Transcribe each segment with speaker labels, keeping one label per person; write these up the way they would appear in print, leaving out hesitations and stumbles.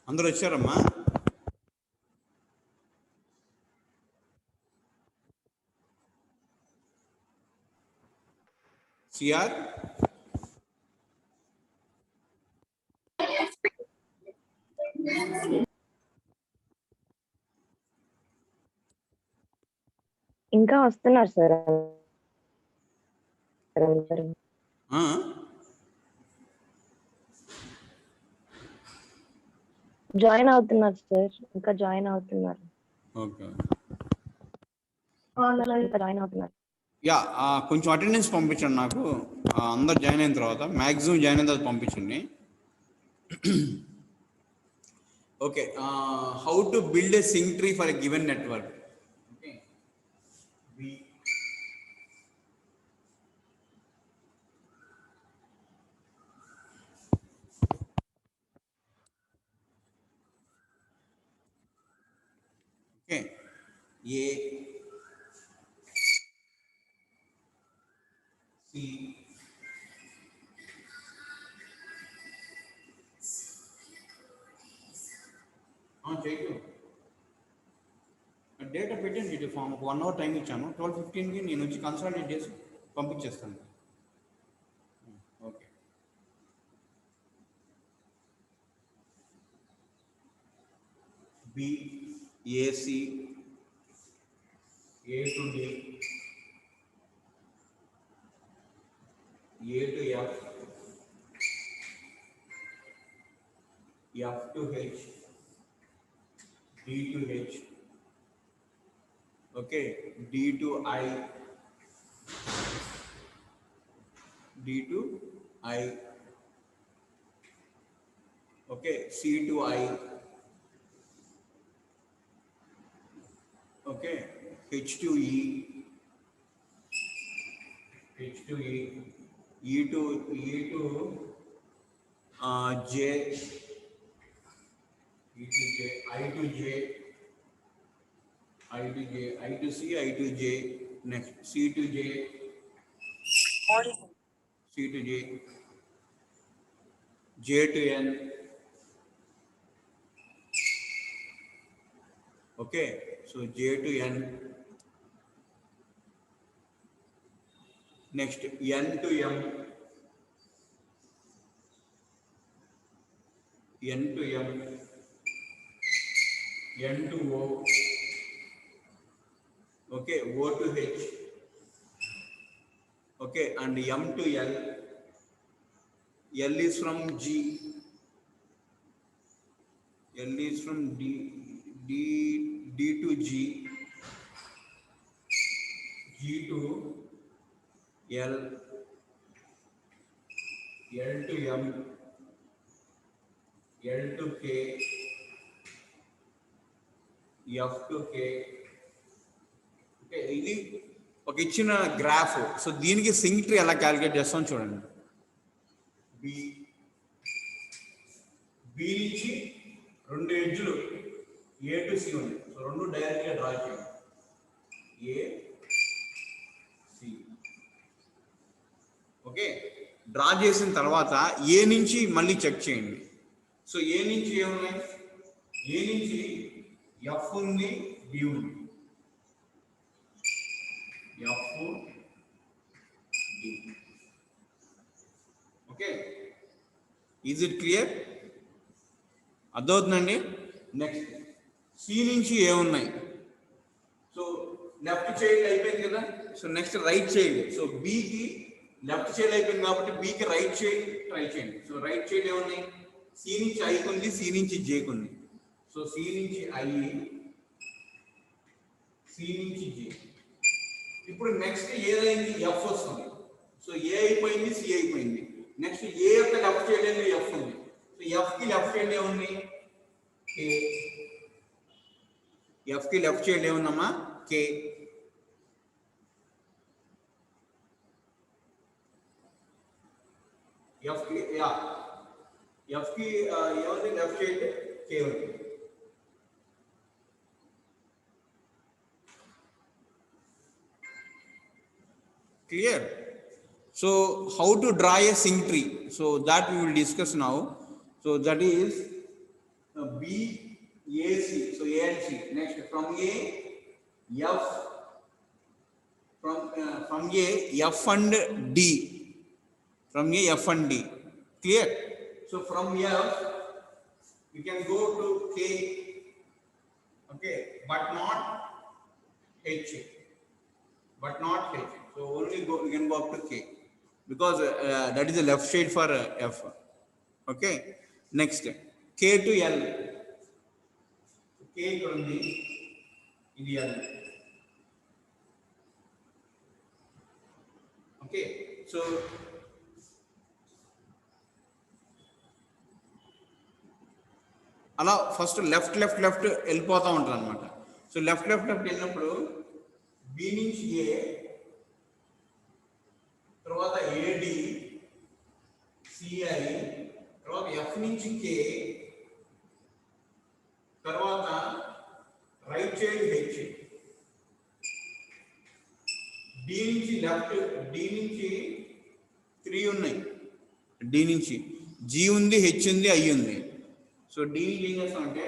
Speaker 1: అందరూ వచ్చారమ్మా? సిఆర్
Speaker 2: ఇంకా వస్తున్నారు సార్. జాయిన్ అవుతున్నారు సార్, ఇంకా జాయిన్ అవుతున్నారు.
Speaker 1: ఓకే,
Speaker 2: జాయిన్ అవుతున్నారు.
Speaker 1: యా, కొంచెం అటెండెన్స్ పంపించండి నాకు. అందరు జాయిన్ అయిన తర్వాత, మ్యాక్సిమం జాయిన్ అయిన తర్వాత పంపించండి. Okay, how to build a sink tree for a given network. Okay, okay, A C చేయకు, డేటా పెట్టండి. డీటెయిల్ ఫామ్ 1 అవర్ టైం ఇచ్చాను. 12:15కి నేను వచ్చి కన్సల్టేట్ చేసి పంపించేస్తాను. Okay, B A C A to D A to F F to H D to H, okay, D to I D to I, okay, C to I, okay, H to E, H to E, E to J, ఈ to J, I to J, I to J, I to C, I to J, next C to J, C to J, J to N, okay, so J to N, next N to M, N to M, N to O, okay, O to H, okay, and M to L, L is from G, L is from D to G, G to L, L to M, L to K, F to K. Okay, ఇది ఒక ఇచ్చిన graph. So దీనికి sync tree ఎలా calculate చేస్తాం చూడండి. B నుంచి 2 ఎడ్జ్లు A to C ఉంది. So 2 డైరెక్ట్గా డ్రా చేయండి. ఏ సి, ఓకే, డ్రా చేసిన తర్వాత ఏ నుంచి మళ్ళీ చెక్ చేయండి. సో ఏ నుంచి ఏమున్నాయి? ఏ నుంచి ఎఫ్ ఉంది, డి ఉంది. F D, okay, is it clear? అర్థమవుతుందండి? నెక్స్ట్ సి నుంచి ఏమున్నాయి? సో లెఫ్ట్ చైల్డ్ అయిపోయింది కదా. So next right child. So బికి లెఫ్ట్ చైల్డ్ అయిపోయింది కాబట్టి బికి రైట్ చైల్డ్ ట్రై చేయండి. సో రైట్ చైల్డ్ ఏమున్నాయి? సి నుంచి ఐకి ఉంది, సి నుంచి జేకి ఉంది. సో సి నుంచి ఐ, సి నుంచి జే. ఇప్పుడు నెక్స్ట్ ఏదైంది? ఎఫ్ వస్తుంది. సో ఏ అయిపోయింది, సి అయిపోయింది. నెక్స్ట్ ఏ యొక్క లెఫ్ట్ చైల్డ్ ఏంది? ఎఫ్ ఉంది. సో ఎఫ్ కి లెఫ్ట్ చైల్డ్ ఏముంది? కే. ఎఫ్ కి లెఫ్ట్ చైల్డ్ ఏముందమ్మా? కే. ఎఫ్ కి ఏముంది? లెఫ్ట్ చైల్డ్ కే ఉంది. Clear? So how to draw a sync tree? So that we will discuss now. So that is B, A, C. So A and C. Next from A, F. From A, F and D. From A, F and D. Clear? So from F, we can go to K. Okay, but not H. But not H. So only go. We can go up to K because that is the left side for F. Okay. Next, K to L. K from the L. Okay. So అలా first left వెళ్ళిపోతూ ఉంటుంది అనమాట. So left వెళ్ళినప్పుడు B నుంచి ఏ, తర్వాత AD, CI, తర్వాత F నుంచి కే, తర్వాత రైట్ సైడ్ హెచ్, డి నుంచి లెఫ్ట్, డి నుంచి 3 ఉన్నాయి, డి నుంచి జి ఉంది, హెచ్ ఉంది, ఐ ఉంది. సో డి ఏం చేస్తామంటే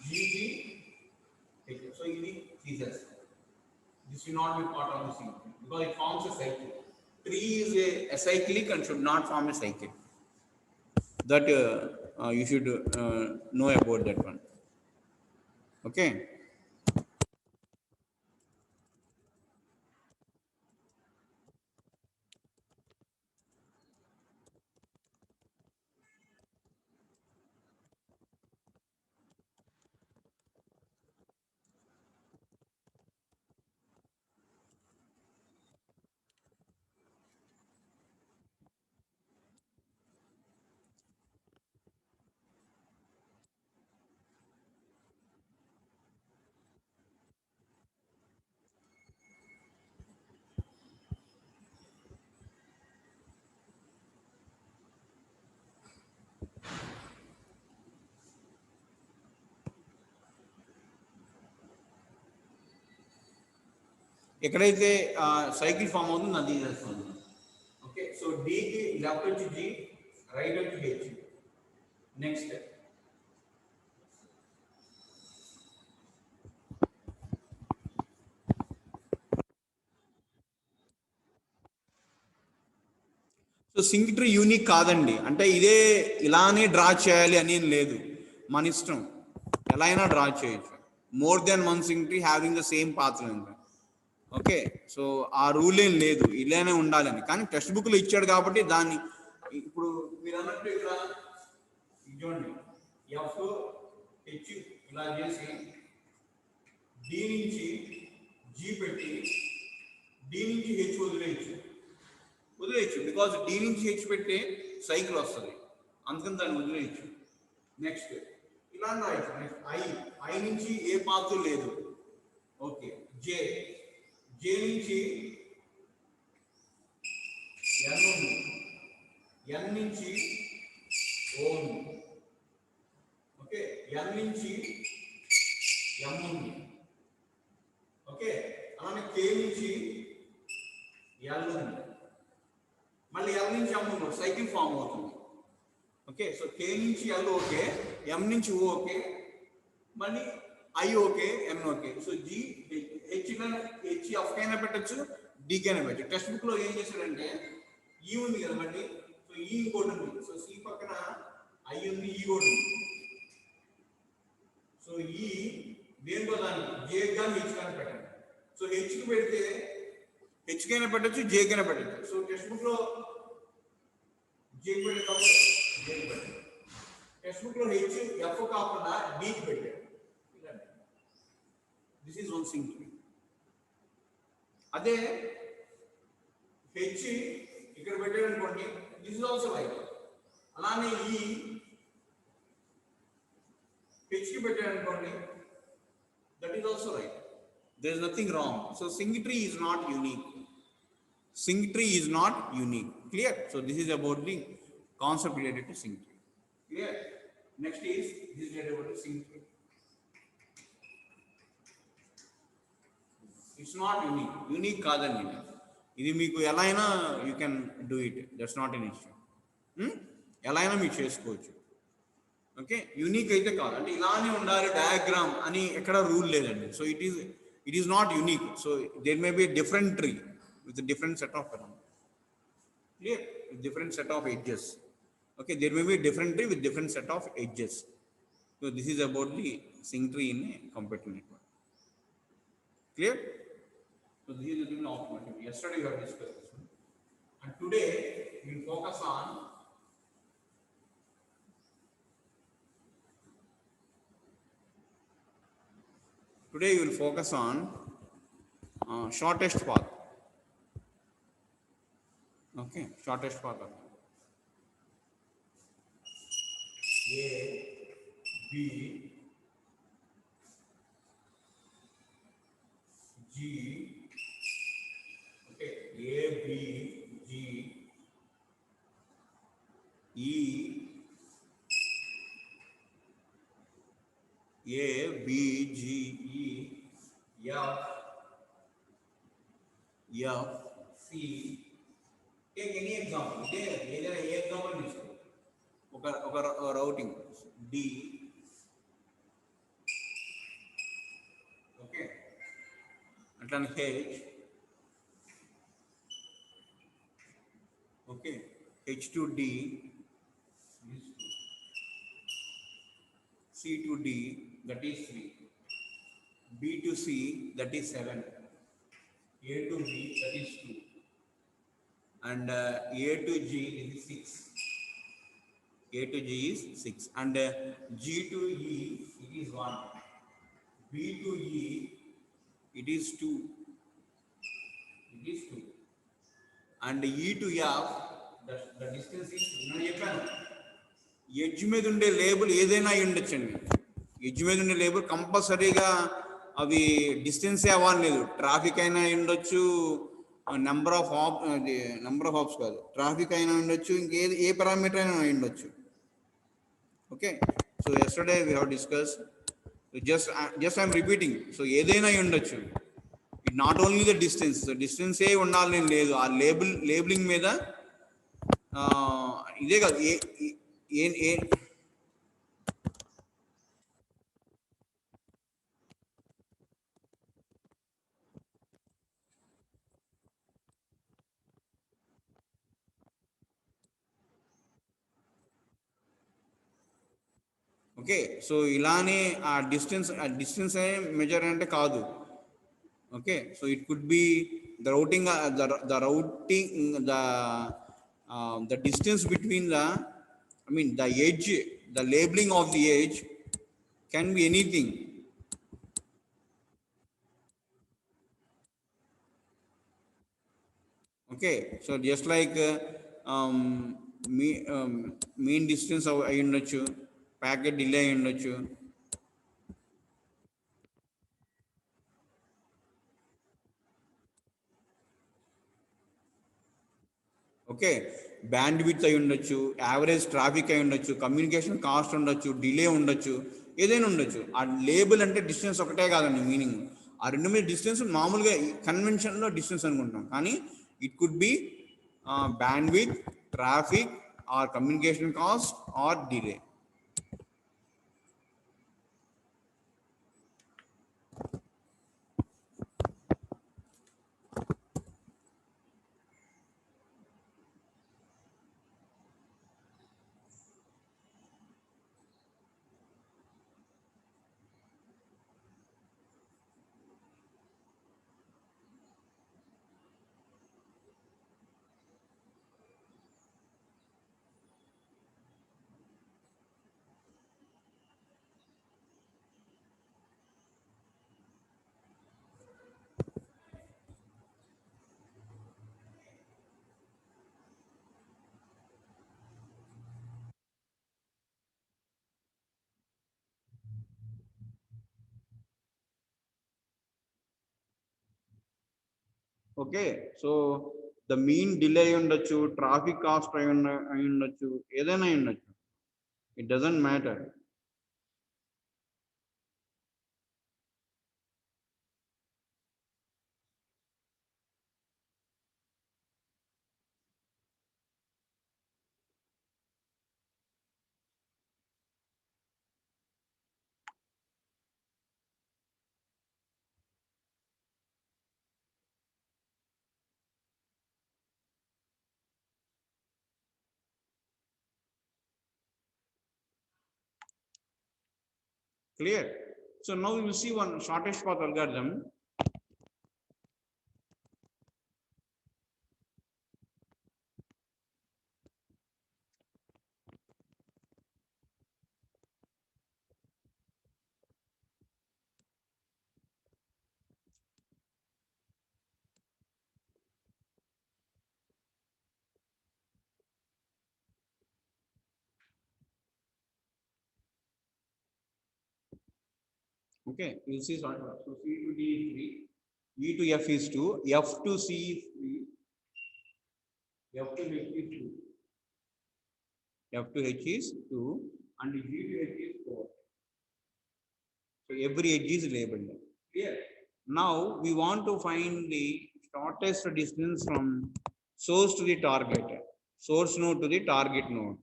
Speaker 1: జీజీ హెచ్. సో ఇది తీసేస్తాం. This should not be part of the cycle because it forms a cycle. Tree is a cyclic and should not form a cycle. That you should know about that one. Okay. ఎక్కడైతే cycle form అవుతుందో అది చేస్తుంది. Okay. So డికి left వచ్చి G, right వచ్చి H. Next so sink tree unique కాదండి. అంటే ఇదే ఇలానే డ్రా చేయాలి అని ఏం లేదు, మన ఇష్టం, ఎలా అయినా డ్రా చేయొచ్చు. More than one sink tree having the same path line. Okay. So ఆ రూల్ ఏం లేదు ఇలానే ఉండాలని, కానీ టెక్స్ట్ బుక్లో ఇచ్చాడు కాబట్టి దాన్ని ఇప్పుడు మీరు అన్నట్టు ఇక్కడ చూడండి, ఎఫ్ హెచ్ ఇలా చేసి డి నుంచి జీ పెట్టి డి నుంచి హెచ్ వదిలేయచ్చు బికాజ్ డి నుంచి హెచ్ పెట్టి సైకిల్ వస్తుంది, అందుకని దాన్ని వదిలేయచ్చు. నెక్స్ట్ ఇలా రాయచ్చు. నెక్స్ట్ ఐ నుంచి ఏ పాత్ లేదు. ఓకే. జే నుంచి ఎన్ ఉంది, ఎన్ నుంచి ఓ ఉంది. ఓకే. ఎన్ నుంచి ఎం ఉంది. ఓకే. అలానే కే నుంచి ఎల్ ఉంది, మళ్ళీ ఎల్ నుంచి ఎం ఉంది, సైకిల్ ఫామ్ అవుతుంది. ఓకే. సో కే నుంచి ఎల్ ఓకే, ఎం నుంచి ఓ ఓకే, మళ్ళీ I okay, N okay. So G H F కైనా పెట్టచ్చు, డి కైనా పెట్టచ్చు. టెక్స్ట్ బుక్ లో ఏం చేశాడంటే ఈ ఉంది కదా మళ్ళీ, సో ఈ ఇంకోటి ఉంది. సో సి పక్కన ఐ ఉంది, ఈ కూడా ఉంది. సో ఈ దేనికో దానికి జే కానీ హెచ్ కానీ పెట్టండి. సో హెచ్కి పెడితే హెచ్ కైనా పెట్టచ్చు, జే కైనా పెట్టచ్చు. సో టెక్స్ట్ బుక్ లో జే పెట్టాము, జేకి పెట్టాము. టెక్స్ట్ బుక్ లో హెచ్ ఎఫ్ కాకుండా డికి పెట్టాడు. This is one sink tree. అదే హెచ్ ఇక్కడ పెట్టాడు అనుకోండి, దిస్ ఇస్ ఆల్సో రైట్. అలానే ఈ హెచ్ కి పెట్టాడు అనుకోండి, that is also right. There is nothing wrong. So sink tree is not unique. Sync tree is not unique. Clear? So this is about the concept related to sync tree. Clear? Next is this is related to sync tree. It's not unique. Unique కాదండి. ఇది మీకు ఎలా అయినా you can do it. That's not an issue. ఎలా అయినా మీరు చేసుకోవచ్చు. Okay, unique అయితే కాదు, అంటే ఇలానే ఉండాలి డయాగ్రామ్ అని ఎక్కడ రూల్ లేదండి. So it is not unique. So there may be different tree with different set of clear, with different set of edges. Okay, there may be different tree with different set of edges. So this is about the sync tree in a computer network. Clear? So this is the thing of automotive. Yesterday we have discussed this one, and today we will focus on shortest path. Okay, shortest path. A, B, G. Okay, A, B, G, E, A, B, G, E, F, F, C. Take any example. ఏదైనా ఏ example తీసుకో. ఒక routing D. Okay, అట్లానే H. Okay, H to D, C to D, that is 3, B to C, that is 7, A to B, that is 2, and A to G is 6. A to G is 6, and G to E, it is 1. B to E, it is 2. It is 2. And E to F, the distance is, నేను చెప్పాను, edge మీద ఉండే label ఏదైనా అయి ఉండొచ్చండి. Edge మీద ఉండే label కంపల్సరీగా అవి డిస్టెన్సే అవ్వాలి లేదు. ట్రాఫిక్ అయినా అయి ఉండొచ్చు, నెంబర్ ఆఫ్ హాప్స్ కాదు, ట్రాఫిక్ అయినా ఉండొచ్చు, ఇంకేది ఏ పారామీటర్ అయినా అయి ఉండొచ్చు. Okay, so yesterday we have discuss, just I'm repeating. సో ఏదైనా అయి ఉండొచ్చు, it not only the distance. So డిస్టెన్సే ఉండాలని లేదు, ఆ లేబులింగ్ మీద ఇదే కాదు ఏ ఏ ఓకే, సో ఇలానే ఆ డిస్టెన్స్ మెజర్ అంటే కాదు. Okay, so it could be the distance between the edge, the labelling of the edge can be anything. Okay, so just like mean distance అయి ఉండొచ్చు, ప్యాకెట్ డిలే అయి ఉండొచ్చు. ఓకే, బ్యాండ్ విడ్త్ అయి ఉండొచ్చు, average traffic అయి ఉండొచ్చు, communication cost ఉండొచ్చు, delay ఉండొచ్చు, ఏదైనా ఉండొచ్చు. ఆ లేబుల్ అంటే డిస్టెన్స్ ఒకటే కాదండి మీనింగ్. ఆ రెండు మీద డిస్టెన్స్ మామూలుగా కన్వెన్షన్లో డిస్టెన్స్ అనుకుంటాం, కానీ it could be bandwidth, traffic, or communication cost, or delay. Okay, so the mean delay అయి ఉండొచ్చు, ట్రాఫిక్ కాస్ట్ అయి ఉండొచ్చు, ఏదైనా అయి ఉండొచ్చు, it doesn't matter. Clear? So now we will see one shortest path algorithm. Okay, you'll see short path. So C to D is 3, E to F is 2, F to C is 3, F to H is 2, F to H is 2, and G to H is 4. So every edge is labeled. Clear? Now we want to find the shortest distance from source to the target, source node to the target node.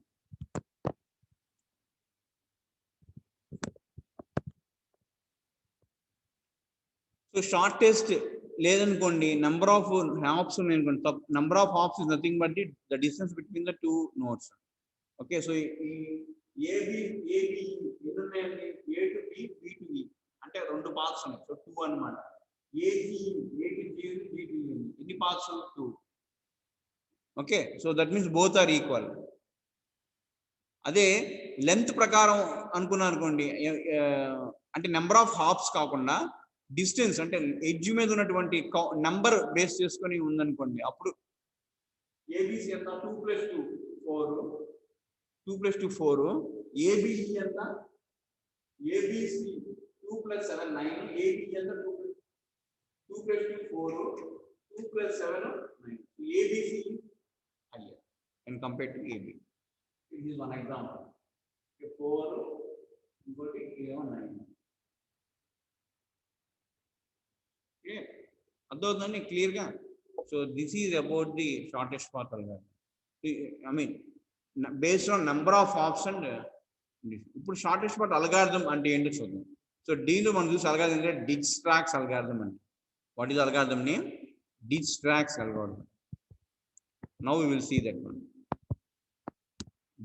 Speaker 1: So shortest లేదనుకోండి number of hops ఉన్నాయనుకోండి, number of hops is nothing but the distance between the two nodes. Okay, so ఈ AB ఎన్ని ఉన్నాయండి? A to B, B to E అంటే రెండు paths ఉన్నాయి. So 2 అన్నమాట. AG A to G, B to E ఎన్ని paths? 2. Okay, so that means both are equal. అదే length ప్రకారం అనుకున్నారు అనుకోండి, అంటే నెంబర్ ఆఫ్ హాప్స్ కాకుండా డిస్టెన్స్ అంటే ఎడ్జ్ మీద ఉన్నటువంటి నంబర్ బేస్ చేసుకొని ఉందనుకోండి, అప్పుడు ఏబిసి ఎంత? 2 + 2 4, 2 + 2 4, ఏబిసి ఎంత? ఏబిసి 2 + 7 9, ఏబి ఎంత? 2 + 2 4, 2 + 7 9. A B C higher and compared to AB. This is one example. 4 ఇంకోటి 9. Okay, అర్థమవుతుందండి క్లియర్గా? So this is about the shortest path algorithm. I mean based on number of hops and. ఇప్పుడు shortest path algorithm అంటే ఏంటో చూద్దాం. సో దీనిలో మనం చూసి అల్గారిథం అంటే డిజ్క్స్ట్రాక్స్ అల్గారిథం అంటే. What is algorithm name? Dijkstra's algorithm. Now we will see that one.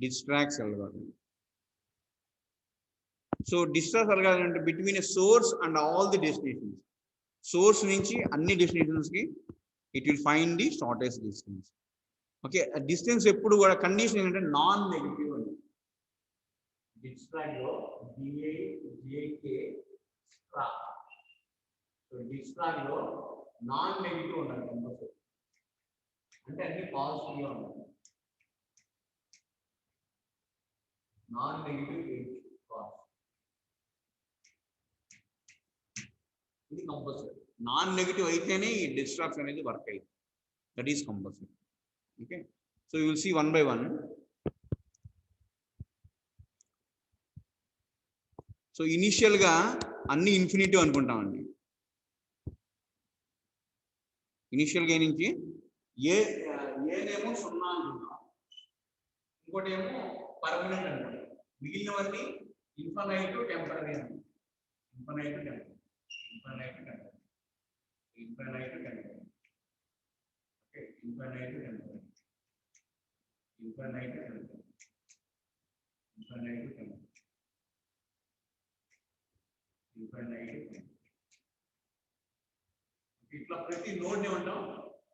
Speaker 1: Distracts algorithm. So distracts algorithm అంటే between a source and all the destinations. Source నుంచి అన్ని destinations కి it will find the shortest distance. Okay, a distance ఎప్పుడు కూడా condition ఏంటంటే non negative అని. Distract లో DA JK స్ట్రా. సో distract లో నాన్ నెగటివ్ ఉండాలి కంపల్సరీ. అంటే అన్ని పాజిటివ్ గా ఉండాలి. Non negative edge pass. ఇది కంపల్సరీ. నాన్ నెగటివ్ అయితేనే ఈ డిస్ట్రాక్ట్స్ అనేది వర్క్ అయ్యింది. That is compulsory. Okay, so you will see one by one. So initial గా అన్ని ఇన్ఫినిటివ్ అనుకుంటామండి. ఇనిషియల్ గా నుంచి ఏనేమో 0 అనుకుంటాం, ఇంకోటి ఏమో పర్మనెంట్ అనుకుంటాం, మిగిలినవన్నీ ఇన్ఫైనైట్ టెంపరరీ అనుకుంటాం. Infinite temporary, infinite temporary, infinite temporary. Okay, infinite temporary, infinite temporary, infinite temporary, infinite temporary. ఇట్లా ప్రతి నోడ్ ఏమంటాం?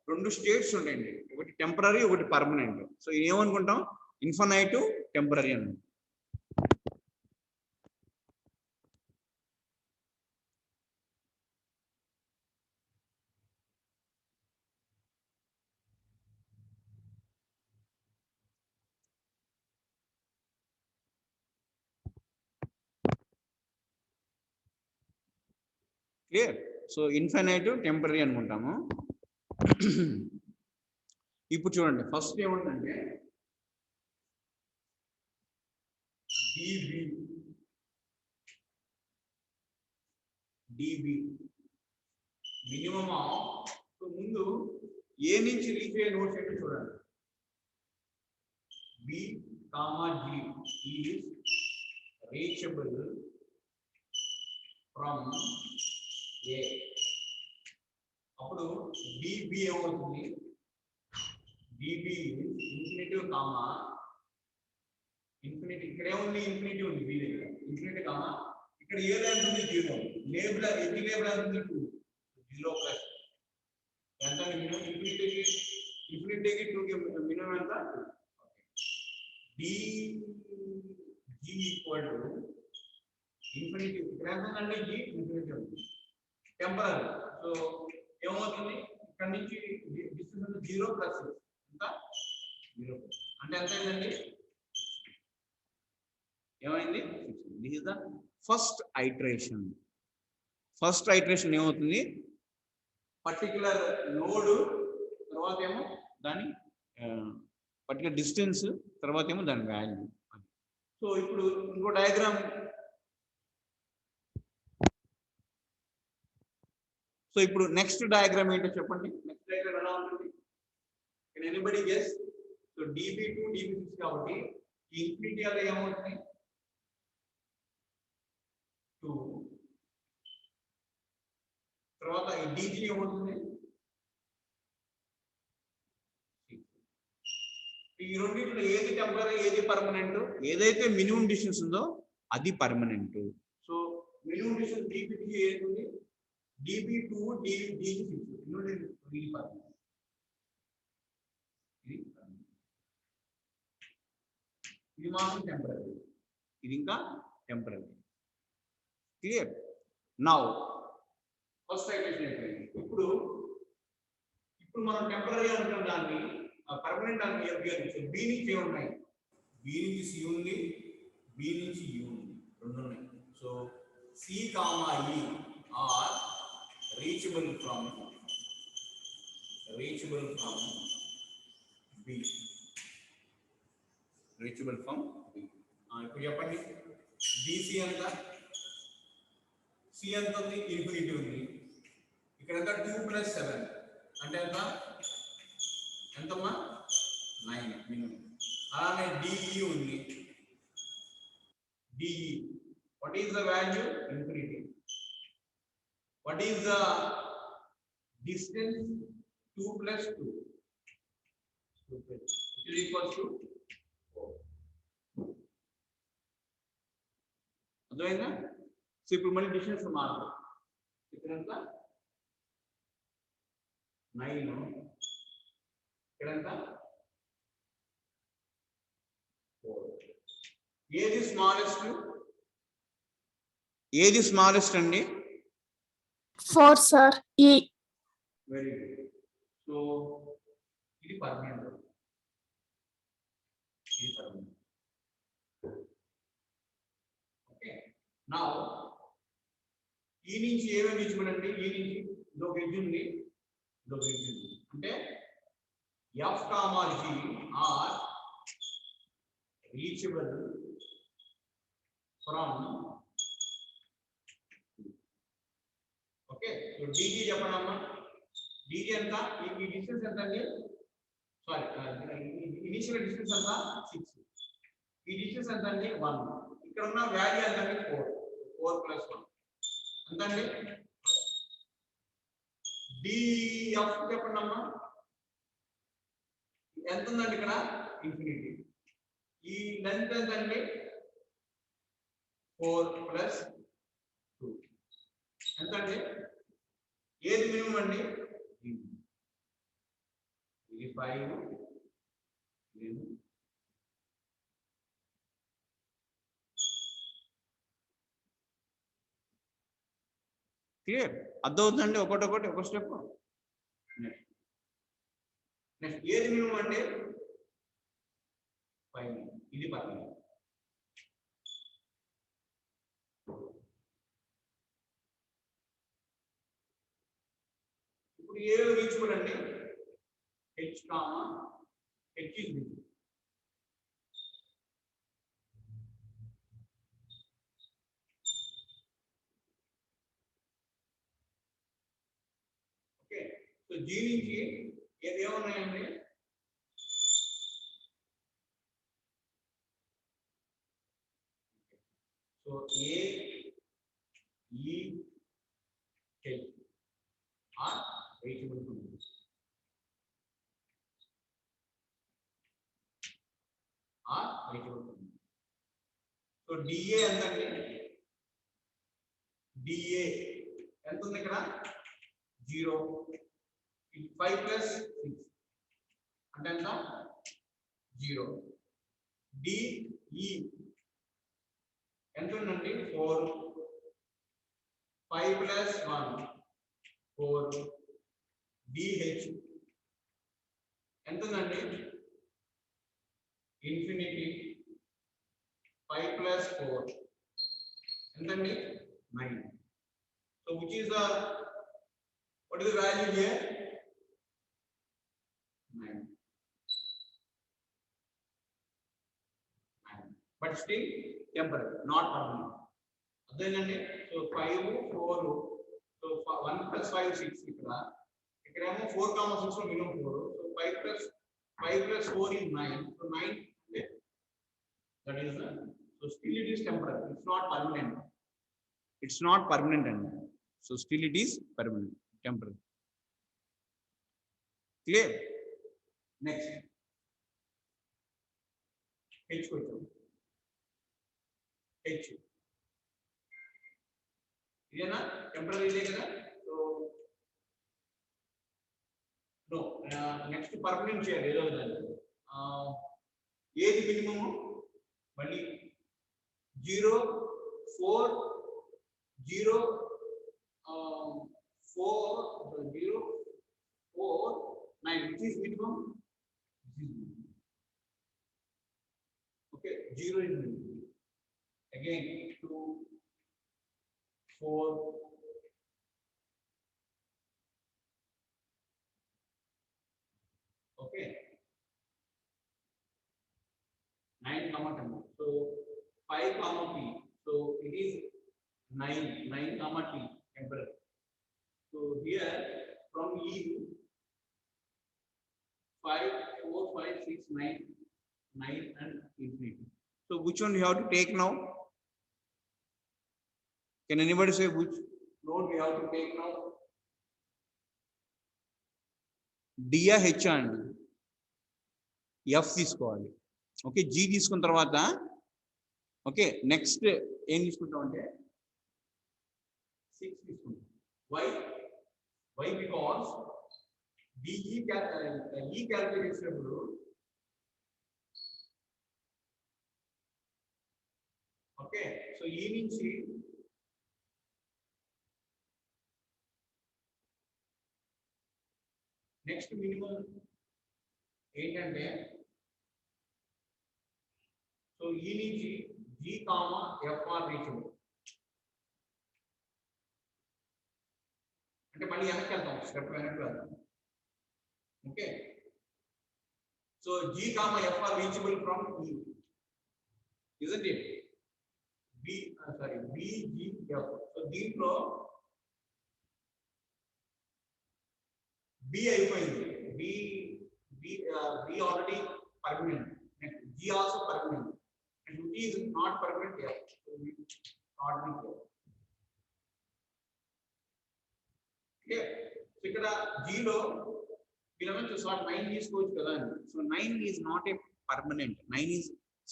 Speaker 1: 2 స్టేట్స్ ఉంటాయండి, ఒకటి టెంపరరీ ఒకటి పర్మనెంట్. సో ఏమనుకుంటాం? ఇన్ఫైనైట్ టెంపరరీ అని. క్లియర్? సో ఇన్ఫైనైట్ టెంపరరీ అనుకుంటాము. ఇప్పుడు చూడండి, ఫస్ట్ ఏముందంటే డిబి మినిమమ్ ఆఫ్. ముందు ఏ నుంచి రీచ్ అయ్యే నోట్స్ ఏంటో చూడండి. B comma G is reachable from A. అప్పుడు డిబి ఏమవుతుంది? DB infinitive comma infinity. ఇక్కడే ఉంది ఇన్ఫినిటీ ఉంది బి దగ్గర, ఇన్ఫినిటీ కామా ఇక్కడ ఏ లెంత్ ఉంది 0, లేబుల్ ఎడ్జ్ లేబుల్ ఎంత ఉంది 2, 0 ప్లస్ ఎంత మినిమం ఇన్ఫినిటీకి 2 కి మినిమం ఎంత d g equal to infinity ఇక్కడ ఎంత ఉందండి g ఇన్ఫినిటీ ఉంది టెంపరరీ. సో ఏమవుతుంది ఇక్కడ నుంచి డిస్టెన్స్ 0 ప్లస్ ఎంత 0 అంటే ఎంత అయిందండి ఏమైంది 6. This is the first iteration. First iteration ఏమవుతుంది పర్టికులర్ నోడ్ తర్వాత ఏమో దాని పర్టికులర్ డిస్టెన్స్ తర్వాత ఏమో దాని వాల్యూ. సో ఇప్పుడు ఇంకో డయాగ్రామ్. సో ఇప్పుడు నెక్స్ట్ డయాగ్రామ్ ఏంటో చెప్పండి. నెక్స్ట్ డయాగ్రామ్ ఎలా ఉంటుంది? Can anybody guess? So db2 db6 కాబట్టి ఈ ఇన్ఫినిటీ అలా ఏమవుతుంది 2 తర్వాత ఈ dg ఏమవుతుంది 6. ఈ రెండింటిలో ఏది టెంపరరీ ఏది పర్మనెంట్? ఏదైతే మినిమం డిస్టెన్స్ ఉందో అది permanent. So minimum distance db3 ఏది db2 dg6 ఇది పర్మనెంట్. ఇది మాత్రం టెంపరరీ, ఇది ఇంకా temporary. Clear? Now first iteration అయిపోయింది. ఇప్పుడు మనం టెంపరరీ అనుకున్న దాన్ని పర్మనెంట్ అని ఉపయోగించాం. బి నుంచి ఏమున్నాయి? బి నుంచి సి ఉంది, బి నుంచి యూ ఉంది, రెండు ఉన్నాయి. So C comma E are reachable from B, reachable from B. ఇప్పుడు చెప్పండి డిసి ఎంత? సి ఎంత ఉంది? ఇన్ఫినిటీ ఉంది. ఇక్కడ ఎంత 2 + 7 అంటే ఎంతమ్మా 9 మినిమం. అలానే డిఈ ఉంది. DE what is the value? Infinity. What is the distance? 2 + 2 which is equal to 4. అర్థమైందా? సో ఇప్పుడు మళ్ళీ డిస్టెన్స్ మార్పు. ఇక్కడ ఎంత 9, ఇక్కడ ఎంత 4. ఏది స్మాలెస్ట్? ఏది స్మాలెస్ట్ అండి?
Speaker 3: 4 sir. E.
Speaker 1: Very good. So ఇది పర్మనెంట్. ఓకే. నౌ ఈ నుంచి ఏమేమి తీసుకోండి? ఈ నుంచి ఇదొక ఎడ్జ్ ఉంది, ఇదొక ఎడ్జ్ ఉంది. అంటే F comma G are reachable from. Okay. So DG చెప్పండి అమ్మా. డిజి ఎంత? ఈ డిస్టెన్స్ ఎంత అండి? సారీ, ఇనిషియల్ డిస్టెన్స్ ఎంత? 6. ఈ డిస్టెన్స్ ఎంత అండి? 1. ఇక్కడ ఉన్న వాల్యూ ఎంత అండి? 4 + 1 ఎంత అండి? డిఎఫ్ చెప్పండి అమ్మా. ఎంత ఉందండి ఇక్కడ? ఇన్ఫినిటీ. ఈ లెంత్ ఎంత అండి? 4 + 2 ఎంత అండి? ఏది మినిమం అండి? ఇది 5. క్లియర్? అర్థమవుతుందండి? ఒకటి ఒక స్టెప్. నెక్స్ట్ ఏది మినిమం అంటే 5. ఇది పర్మనెంట్. ఇప్పుడు ఏ రీచబుల్ అండి? H comma H is reachable. Okay. So G నుంచి ఏమున్నాయండి? So A E H are reachable to are reachable to. So D A ఎంతండి? DA ఎంత ఉంది ఇక్కడ 0 5 plus 6 అంటే ఎంత 0 DE ఎంత ఉందండి 4 5 plus 1 4 DH ఎంత ఉందండి ఇన్ఫినిటీ 5 plus 4 ఎంతండి 9. So which is the what is the value here 9. But still temporary, not permanent. అదేనండి సో 5 4 సో 1 plus 5 6 ఇక్కడేమో 4, 6 లో minimum 4 so 5 plus 4 is 9 so 9 అంటే that is the so still it is temporary, it's not permanent and so still it is permanent temporary. Clear? Next H question H ఇదేనా temporary ఇదే కదా so no next permanent చేయాలి ఏదో ఏది minimum మళ్ళీ 0 4 0 4 0 4 9 which is minimum okay 0 is minimum again 2 4 okay 9 comma 10 so 5 comma t so it is 9 comma t temporary so here from e 5 4 5 6 9 and infinity so which one you have to take now. Can anybody say which node we have to take now? D or H and F తీసుకోవాలి okay G తీసుకున్న తర్వాత okay next ఏం తీసుకుంటాం అంటే 6 తీసుకుంటాం why because DE calculate చేసినప్పుడు okay so ఈ నుంచి నెక్స్ట్ మినిమం ఏంటంటే సో ఈ నుంచి G కామా FR రీచబుల్ అంటే మళ్ళీ వెనక్కి వెళ్తాం స్టెప్ వెనక్కి వెళ్తాం okay so G comma FR reachable from E isn't it B G F so దీంట్లో B అయిపోయింది B already permanent and G also permanent and G is not permanent here so we not be here okay so ఇక్కడ G లో వీళ్ళని sort 9 తీసుకోవచ్చు కదా so 9 is not a permanent 9 is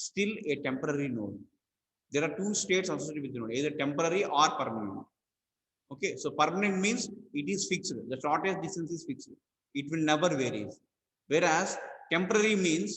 Speaker 1: still a temporary node there are two states associated with the node either temporary or permanent. Okay, so permanent means it is fixed. The shortest distance is fixed. It will never vary. Whereas temporary means